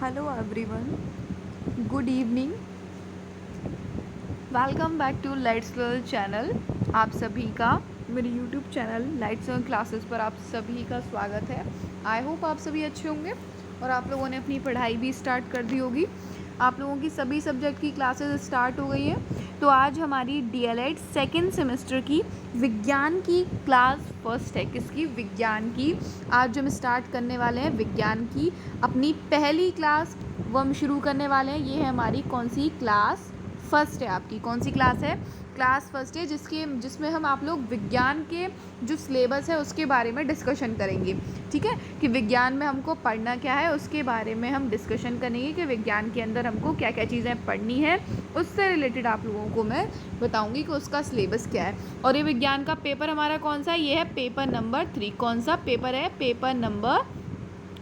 Hello everyone, good evening, welcome back to lights learn channel. आप सभी का मेरे YouTube channel lights learn classes पर आप सभी का स्वागत है। आई होप आप सभी अच्छे होंगे और आप लोगों ने अपनी पढ़ाई भी स्टार्ट कर दी होगी। आप लोगों की सभी सब्जेक्ट की क्लासेस स्टार्ट हो गई हैं। तो आज हमारी डीएलएड सेकेंड सेमेस्टर की विज्ञान की क्लास फर्स्ट है। किसकी? विज्ञान की। आज हम स्टार्ट करने वाले हैं विज्ञान की अपनी पहली क्लास, वो हम शुरू करने वाले हैं। ये है हमारी कौन सी क्लास? फर्स्ट है। आपकी कौन सी क्लास है? क्लास फर्स्ट है, जिसमें हम आप लोग विज्ञान के जो सिलेबस है उसके बारे में डिस्कशन करेंगे। ठीक है, कि विज्ञान में हमको पढ़ना क्या है उसके बारे में हम डिस्कशन करेंगे कि विज्ञान के अंदर हमको क्या क्या चीज़ें पढ़नी है। उससे रिलेटेड आप लोगों को मैं बताऊंगी कि उसका सिलेबस क्या है। और ये विज्ञान का पेपर हमारा कौन सा है? ये है पेपर नंबर 3। कौन सा पेपर है? Paper number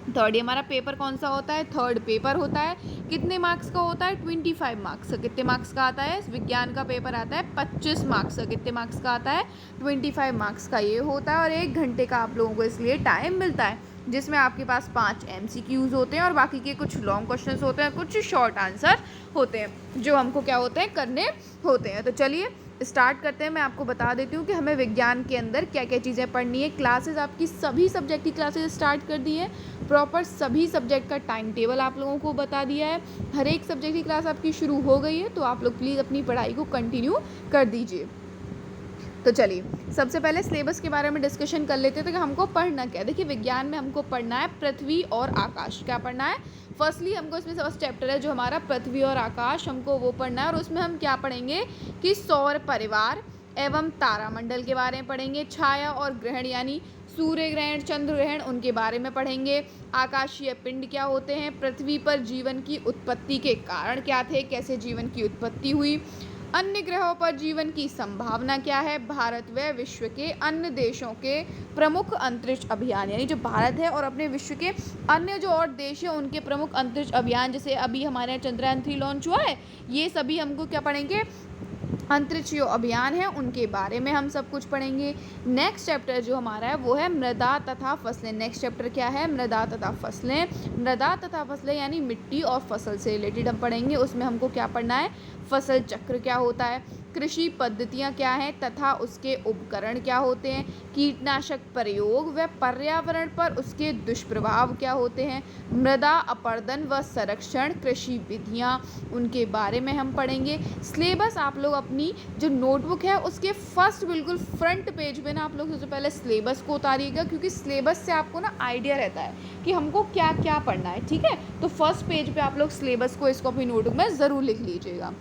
3। ये हमारा पेपर कौन सा होता है? थर्ड पेपर होता है। कितने मार्क्स का होता है? 25 मार्क्स का। कितने मार्क्स का आता है? विज्ञान का पेपर आता है 25 मार्क्स का। कितने मार्क्स का आता है? 25 मार्क्स का ये होता है। और 1 घंटे का आप लोगों को इसलिए टाइम मिलता है, जिसमें आपके पास 5 MCQs होते हैं और बाकी के कुछ लॉन्ग क्वेश्चंस होते हैं, कुछ शॉर्ट आंसर होते हैं जो हमको क्या होते हैं? करने होते हैं। तो चलिए स्टार्ट करते हैं। मैं आपको बता देती हूँ कि हमें विज्ञान के अंदर क्या क्या चीज़ें पढ़नी है। क्लासेस आपकी सभी सब्जेक्ट की क्लासेस स्टार्ट कर दी है। प्रॉपर सभी सब्जेक्ट का टाइम टेबल आप लोगों को बता दिया है। हर एक सब्जेक्ट की क्लास आपकी शुरू हो गई है, तो आप लोग प्लीज़ अपनी पढ़ाई को कंटिन्यू कर दीजिए। तो चलिए सबसे पहले सिलेबस के बारे में डिस्कशन कर लेते हैं। तो कि हमको पढ़ना क्या है? देखिए, विज्ञान में हमको पढ़ना है पृथ्वी और आकाश। क्या पढ़ना है? फर्स्टली हमको इसमें फर्स्ट चैप्टर है जो हमारा पृथ्वी और आकाश, हमको वो पढ़ना है। और उसमें हम क्या पढ़ेंगे कि सौर परिवार एवं तारामंडल के बारे में पढ़ेंगे। छाया और ग्रहण यानी सूर्य ग्रहण, चंद्र ग्रहण, उनके बारे में पढ़ेंगे। आकाशीय पिंड क्या होते हैं? पृथ्वी पर जीवन की उत्पत्ति के कारण क्या थे? कैसे जीवन की उत्पत्ति हुई? अन्य ग्रहों पर जीवन की संभावना क्या है? भारत व विश्व के अन्य देशों के प्रमुख अंतरिक्ष अभियान, यानी जो भारत है और अपने विश्व के अन्य जो और देश है उनके प्रमुख अंतरिक्ष अभियान, जैसे अभी हमारे यहाँ चंद्रयान 3 लॉन्च हुआ है, ये सभी हमको क्या पढ़ेंगे? अंतरिक्ष जो अभियान है उनके बारे में हम सब कुछ पढ़ेंगे। नेक्स्ट चैप्टर जो हमारा है वो है मृदा तथा फसलें। नेक्स्ट चैप्टर क्या है? मृदा तथा फसलें। मृदा तथा फसलें यानी मिट्टी और फसल से रिलेटेड हम पढ़ेंगे। उसमें हमको क्या पढ़ना है? फसल चक्र क्या होता है, कृषि पद्धतियाँ क्या हैं तथा उसके उपकरण क्या होते हैं, कीटनाशक प्रयोग व पर्यावरण पर उसके दुष्प्रभाव क्या होते हैं, मृदा अपरदन व संरक्षण कृषि विधियाँ, उनके बारे में हम पढ़ेंगे। सिलेबस आप लोग अपनी जो नोटबुक है उसके फर्स्ट बिल्कुल फ्रंट पेज पे ना आप लोग सबसे पहले सिलेबस को उतारिएगा, क्योंकि सिलेबस से आपको ना आइडिया रहता है कि हमको क्या क्या पढ़ना है। ठीक है, तो फर्स्ट पेज पे आप लोग सिलेबस को इसको अपनी नोटबुक में ज़रूर लिख लीजिएगा।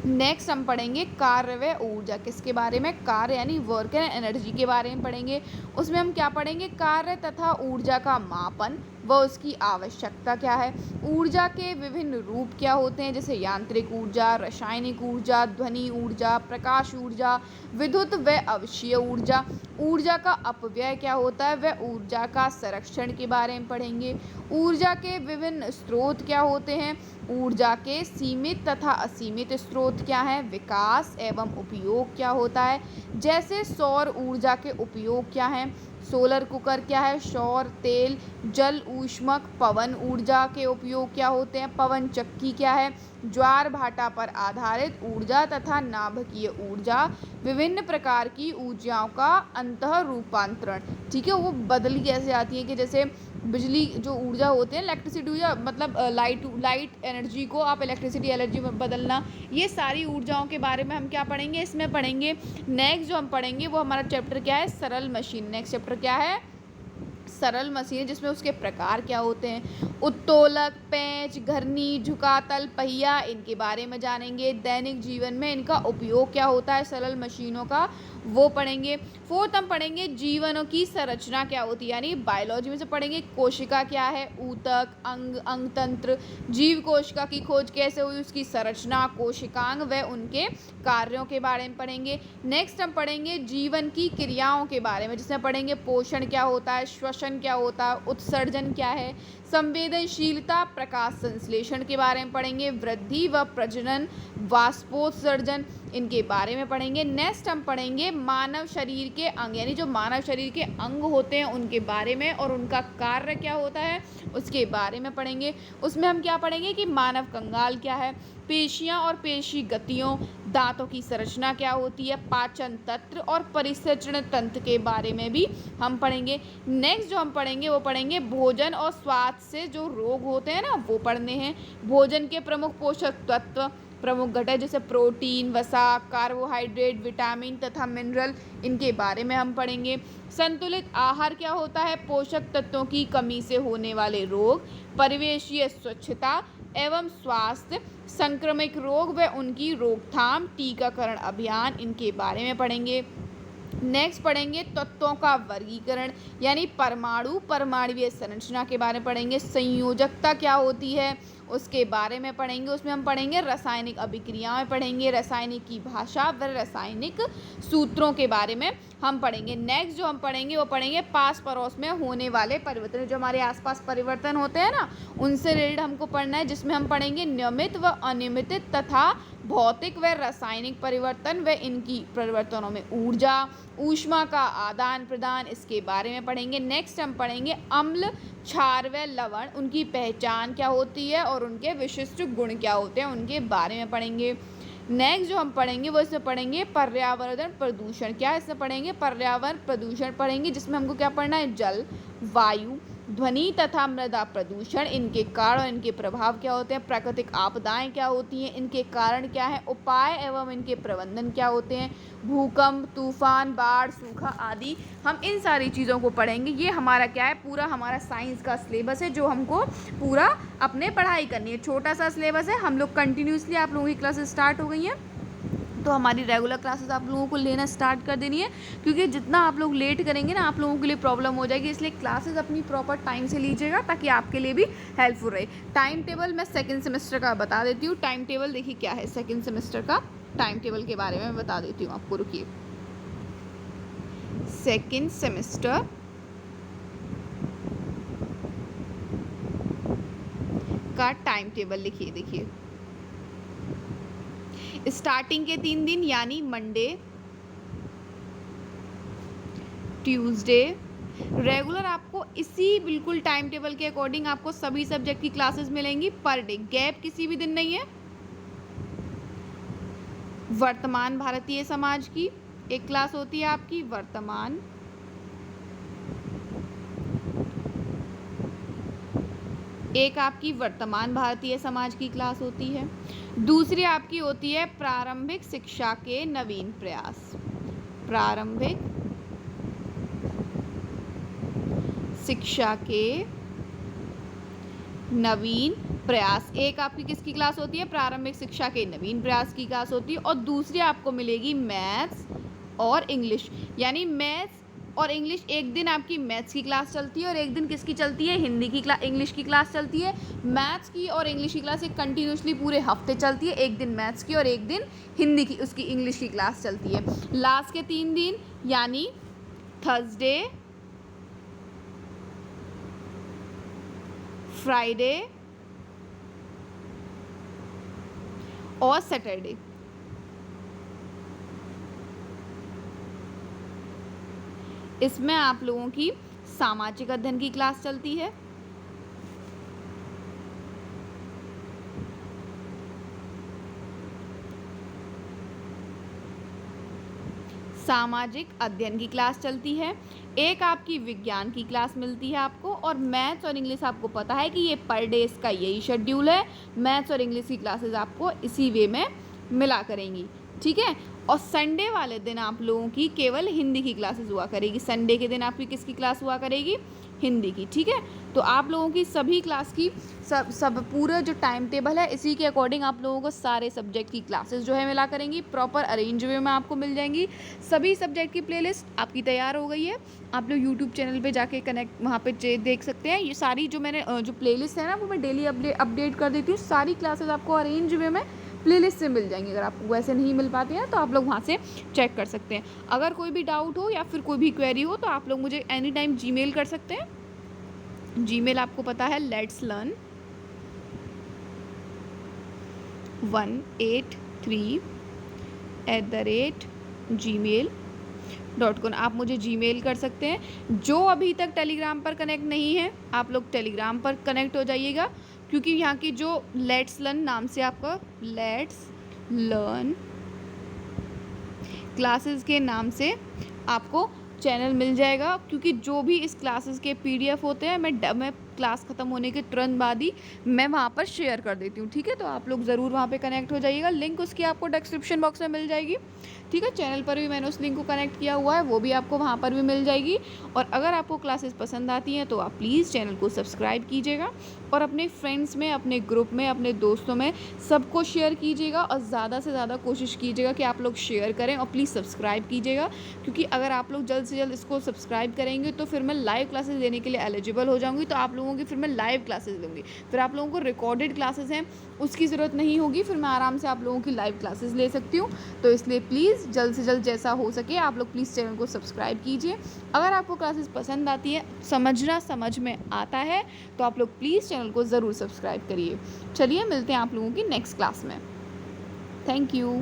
नेक्स्ट हम पढ़ेंगे कार्य व ऊर्जा। किसके बारे में? कार्य यानी वर्क एंड एनर्जी के बारे में पढ़ेंगे। उसमें हम क्या पढ़ेंगे? कार्य तथा ऊर्जा का मापन व उसकी आवश्यकता क्या है, ऊर्जा के विभिन्न रूप क्या होते हैं, जैसे यांत्रिक ऊर्जा, रासायनिक ऊर्जा, ध्वनि ऊर्जा, प्रकाश ऊर्जा, विद्युत व अवक्षीय ऊर्जा, ऊर्जा का अपव्यय क्या होता है, व ऊर्जा का संरक्षण के बारे में पढ़ेंगे। ऊर्जा के विभिन्न स्रोत क्या होते हैं, ऊर्जा के सीमित तथा असीमित स्रोत क्या हैं, विकास एवं उपयोग क्या होता है, जैसे सौर ऊर्जा के उपयोग क्या हैं, सोलर कुकर क्या है, सौर तेल, जल ऊष्मक, पवन ऊर्जा के उपयोग क्या होते हैं, पवन चक्की क्या है, ज्वार भाटा पर आधारित ऊर्जा तथा नाभिकीय ऊर्जा, विभिन्न प्रकार की ऊर्जाओं का अंतः रूपांतरण। ठीक है, वो बदली कैसे आती है कि जैसे बिजली जो ऊर्जा होते हैं, इलेक्ट्रिसिटी ऊर्जा मतलब लाइट एनर्जी को आप इलेक्ट्रिसिटी एनर्जी में बदलना, ये सारी ऊर्जाओं के बारे में हम क्या पढ़ेंगे? इसमें पढ़ेंगे। नेक्स्ट जो हम पढ़ेंगे वो हमारा चैप्टर क्या है? सरल मशीन। नेक्स्ट चैप्टर क्या है? सरल मशीन, जिसमें उसके प्रकार क्या होते हैं, उत्तोलक, पेंच, घरनी, झुकातल, पहिया, इनके बारे में जानेंगे। दैनिक जीवन में इनका उपयोग क्या होता है सरल मशीनों का, वो पढ़ेंगे। फोर्थ हम पढ़ेंगे जीवनों की संरचना क्या होती है, यानी बायोलॉजी में से पढ़ेंगे कोशिका क्या है, ऊतक, अंग, अंग तंत्र, जीव कोशिका की खोज कैसे हुई, उसकी संरचना, कोशिकांग व उनके कार्यों के बारे में पढ़ेंगे। नेक्स्ट हम पढ़ेंगे जीवन की क्रियाओं के बारे में, जिसमें पढ़ेंगे पोषण क्या होता है, श्वसन क्या होता है, उत्सर्जन क्या है, संवेदनशीलता, प्रकाश संश्लेषण के बारे में पढ़ेंगे, वृद्धि व प्रजनन, वाष्पोत्सर्जन, इनके बारे में पढ़ेंगे। नेक्स्ट हम पढ़ेंगे मानव शरीर के अंग, यानी जो मानव शरीर के अंग होते हैं उनके बारे में और उनका कार्य क्या होता है उसके बारे में पढ़ेंगे। उसमें हम क्या पढ़ेंगे कि मानव कंकाल क्या है, पेशियां और पेशी गतियों, दांतों की संरचना क्या होती है, पाचन तंत्र और परिसंचरण तंत्र के बारे में भी हम पढ़ेंगे। नेक्स्ट जो हम पढ़ेंगे वो पढ़ेंगे भोजन और स्वास्थ्य से जो रोग होते हैं ना वो पढ़ने हैं। भोजन के प्रमुख पोषक तत्व, प्रमुख घटक जैसे प्रोटीन, वसा, कार्बोहाइड्रेट, विटामिन तथा मिनरल, इनके बारे में हम पढ़ेंगे। संतुलित आहार क्या होता है, पोषक तत्वों की कमी से होने वाले रोग, परिवेशीय स्वच्छता एवं स्वास्थ्य, संक्रमित रोग व उनकी रोकथाम, टीकाकरण अभियान, इनके बारे में पढ़ेंगे। नेक्स्ट पढ़ेंगे तत्वों का वर्गीकरण, यानी परमाणु, परमाणुीय संरचना के बारे में पढ़ेंगे। संयोजकता क्या होती है उसके बारे में पढ़ेंगे। उसमें हम पढ़ेंगे रासायनिक अभिक्रियाएं पढ़ेंगे, रासायनिक की भाषा व रासायनिक सूत्रों के बारे में हम पढ़ेंगे। नेक्स्ट जो हम पढ़ेंगे वो पढ़ेंगे पास पड़ोस में होने वाले परिवर्तन, जो हमारे आसपास परिवर्तन होते हैं ना उनसे रिलेटेड हमको पढ़ना है, जिसमें हम पढ़ेंगे नियमित व अनियमित तथा भौतिक व रासायनिक परिवर्तन व इनकी परिवर्तनों में ऊर्जा, ऊष्मा का आदान प्रदान, इसके बारे में पढ़ेंगे। नेक्स्ट हम पढ़ेंगे अम्ल, क्षार व लवण, उनकी पहचान क्या होती है और उनके विशिष्ट गुण क्या होते हैं उनके बारे में पढ़ेंगे। नेक्स्ट जो हम पढ़ेंगे वो इसमें पढ़ेंगे पर्यावरण प्रदूषण, क्या इसमें पढ़ेंगे पर्यावरण प्रदूषण पढ़ेंगे, जिसमें हमको क्या पढ़ना है जल, वायु, ध्वनि तथा मृदा प्रदूषण, इनके कारण और इनके प्रभाव क्या होते हैं, प्राकृतिक आपदाएं क्या होती हैं, इनके कारण क्या है, उपाय एवं इनके प्रबंधन क्या होते हैं, भूकंप, तूफान, बाढ़, सूखा आदि, हम इन सारी चीज़ों को पढ़ेंगे। ये हमारा क्या है पूरा हमारा साइंस का सिलेबस है जो हमको पूरा अपने पढ़ाई करनी है। छोटा सा सिलेबस है, हम लोग कंटिन्यूसली, आप लोगों की क्लासेस स्टार्ट हो गई हैं तो हमारी रेगुलर क्लासेस आप लोगों को लेना स्टार्ट कर देनी है, क्योंकि जितना आप लोग लेट करेंगे ना आप लोगों के लिए प्रॉब्लम हो जाएगी। इसलिए क्लासेस अपनी प्रॉपर टाइम से लीजिएगा ताकि आपके लिए भी हेल्पफुल रहे। टाइम टेबल मैं सेकंड सेमेस्टर का बता देती हूँ। टाइम टेबल देखिए क्या है, सेकंड सेमेस्टर का टाइम टेबल के बारे में बता देती हूँ आपको, रुकिए। सेकंड सेमेस्टर का टाइम टेबल लिखिए, देखिए स्टार्टिंग के 3 दिन यानी मंडे, ट्यूसडे, रेगुलर आपको इसी बिल्कुल टाइम टेबल के अकॉर्डिंग आपको सभी सब्जेक्ट की क्लासेस मिलेंगी पर डे, गैप किसी भी दिन नहीं है। वर्तमान भारतीय समाज की एक क्लास होती है आपकी, वर्तमान, एक आपकी वर्तमान भारतीय समाज की क्लास होती है। दूसरी आपकी होती है प्रारंभिक शिक्षा के नवीन प्रयास, प्रारंभिक शिक्षा के नवीन प्रयास, एक आपकी किसकी क्लास होती है, प्रारंभिक शिक्षा के नवीन प्रयास की क्लास होती है। और दूसरी आपको मिलेगी मैथ्स और इंग्लिश, यानी मैथ्स और इंग्लिश, एक दिन आपकी मैथ्स की क्लास चलती है और एक दिन किसकी चलती है, हिंदी की क्लास, इंग्लिश की क्लास चलती है। मैथ्स की और इंग्लिश की क्लास एक कंटिन्यूसली पूरे हफ्ते चलती है, एक दिन मैथ्स की और एक दिन हिंदी की, उसकी इंग्लिश की क्लास चलती है। लास्ट के 3 दिन यानी थर्सडे, फ्राइडे और सैटरडे, इसमें आप लोगों की सामाजिक अध्ययन की क्लास चलती है। सामाजिक अध्ययन की क्लास चलती है, एक आपकी विज्ञान की क्लास मिलती है आपको, और मैथ्स और इंग्लिश आपको पता है कि ये पर डे इसका यही शेड्यूल है। मैथ्स और इंग्लिश की क्लासेस आपको इसी वे में मिला करेंगी, ठीक है। और संडे वाले दिन आप लोगों की केवल हिंदी की क्लासेस हुआ करेगी। संडे के दिन आपकी किसकी क्लास हुआ करेगी, हिंदी की, ठीक है। तो आप लोगों की सभी क्लास की सब पूरा जो टाइम टेबल है इसी के अकॉर्डिंग आप लोगों को सारे सब्जेक्ट की क्लासेस जो है मिला करेंगी, प्रॉपर अरेंज वे में आपको मिल जाएंगी। सभी सब्जेक्ट की प्लेलिस्ट आपकी तैयार हो गई है, आप लोग यूट्यूब चैनल पे जाके कनेक्ट वहाँ पे देख सकते हैं। ये सारी जो मैंने जो प्लेलिस्ट है ना वो मैं डेली अपडेट कर देती हूँ। सारी क्लासेस आपको अरेंज वे में प्लेलिस्ट से मिल जाएंगी। अगर आपको वैसे नहीं मिल पाते हैं तो आप लोग वहाँ से चेक कर सकते हैं। अगर कोई भी डाउट हो या फिर कोई भी क्वेरी हो तो आप लोग मुझे एनी टाइम जीमेल कर सकते हैं। जीमेल आपको पता है letslearn183 @gmail.com। आप मुझे जीमेल कर सकते हैं। जो अभी तक टेलीग्राम पर कनेक्ट नहीं है, आप लोग टेलीग्राम पर कनेक्ट हो जाइएगा, क्योंकि यहाँ की जो लेट्स लर्न नाम से आपका लेट्स लर्न क्लासेस के नाम से आपको चैनल मिल जाएगा। क्योंकि जो भी इस क्लासेस के पीडीएफ होते हैं मैं क्लास ख़त्म होने के तुरंत बाद ही मैं वहाँ पर शेयर कर देती हूँ, ठीक है। तो आप लोग ज़रूर वहाँ पे कनेक्ट हो जाइएगा। लिंक उसकी आपको डिस्क्रिप्शन बॉक्स में मिल जाएगी, ठीक है। चैनल पर भी मैंने उस लिंक को कनेक्ट किया हुआ है, वो भी आपको वहाँ पर भी मिल जाएगी। और अगर आपको क्लासेस पसंद आती हैं तो आप प्लीज़ चैनल को सब्सक्राइब कीजिएगा और अपने फ्रेंड्स में, अपने ग्रुप में, अपने दोस्तों में सबको शेयर कीजिएगा। और ज़्यादा से ज़्यादा कोशिश कीजिएगा कि आप लोग शेयर करें और प्लीज़ सब्सक्राइब कीजिएगा, क्योंकि अगर आप लोग जल्द से जल्द इसको सब्सक्राइब करेंगे तो फिर मैं लाइव क्लासेस देने के लिए एलिजिबल हो जाऊँगी। तो आप लोगों की फिर मैं लाइव क्लासेस दूँगी, फिर आप लोगों को रिकॉर्डेड क्लासेस हैं उसकी ज़रूरत नहीं होगी, फिर मैं आराम से आप लोगों की लाइव क्लासेस ले सकती हूँ। तो इसलिए प्लीज़ जल्द से जल्द जैसा हो सके आप लोग प्लीज़ चैनल को सब्सक्राइब कीजिए। अगर आपको क्लासेस पसंद आती है, समझ में आता है, तो आप लोग प्लीज़ चैनल को ज़रूर सब्सक्राइब करिए। चलिए मिलते हैं आप लोगों की नेक्स्ट क्लास में। Thank you.